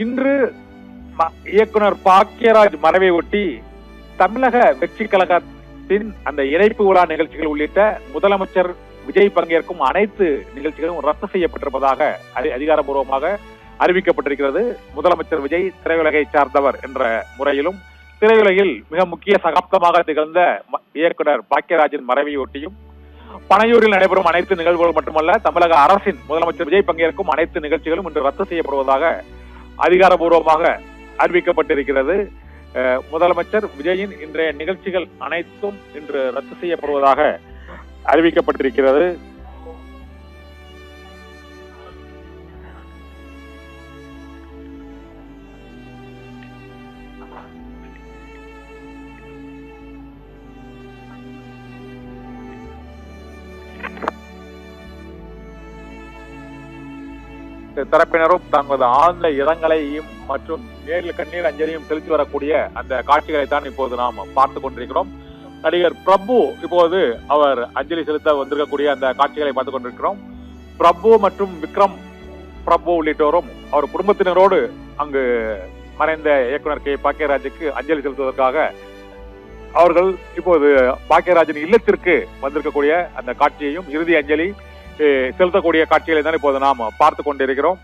இன்று இயக்குனர் பாக்கியராஜ் மறைவை ஒட்டி தமிழக வெற்றி கழகத்தின் அந்த இணைப்பு விழா நிகழ்ச்சிகள் உள்ளிட்ட முதலமைச்சர் விஜய் பங்கேற்கும் அனைத்து நிகழ்ச்சிகளும் ரத்து செய்யப்பட்டிருப்பதாக அதிகாரப்பூர்வமாக அறிவிக்கப்பட்டிருக்கிறது. முதலமைச்சர் விஜய் திரையுலகை சார்ந்தவர் என்ற முறையிலும் திரையுலகில் மிக முக்கிய சகாப்தமாக திகழ்ந்த இயக்குனர் பாக்கியராஜின் மறைவை ஒட்டியும் பனையூரில் நடைபெறும் அனைத்து நிகழ்வுகள் மட்டுமல்ல, தமிழக அரசின் முதலமைச்சர் விஜய் பங்கேற்கும் அனைத்து நிகழ்ச்சிகளும் இன்று ரத்து செய்யப்படுவதாக அதிகாரப்பூர்வமாக அறிவிக்கப்பட்டிருக்கிறது. முதலமைச்சர் விஜயின் இன்றைய நிகழ்ச்சிகள் அனைத்தும் இன்று ரத்து செய்யப்படுவதாக அறிவிக்கப்பட்டிருக்கிறது. தரப்பினரும் தங்களது ஆழ்ந்த இரங்கலையும் மற்றும் நேரில் கண்ணீர் அஞ்சலியும் செலுத்தி வரக்கூடிய அந்த காட்சிகளை தான் இப்போது நாம் பார்த்து கொண்டிருக்கிறோம். நடிகர் பிரபு இப்போது அவர் அஞ்சலி செலுத்த வந்திருக்கக்கூடிய அந்த காட்சிகளை பார்த்துக் கொண்டிருக்கிறோம். பிரபு மற்றும் விக்ரம் பிரபு உள்ளிட்டோரும் அவர் குடும்பத்தினரோடு அங்கு மறைந்த இயக்குனர் கே பாக்கியராஜுக்கு அஞ்சலி செலுத்துவதற்காக அவர்கள் இப்போது பாக்கியராஜின் இல்லத்திற்கு வந்திருக்கக்கூடிய அந்த காட்சியையும் இறுதி அஞ்சலி செலுத்தக்கூடிய காட்சிகளை தான் இப்போது நாம் பார்த்து கொண்டிருக்கிறோம்.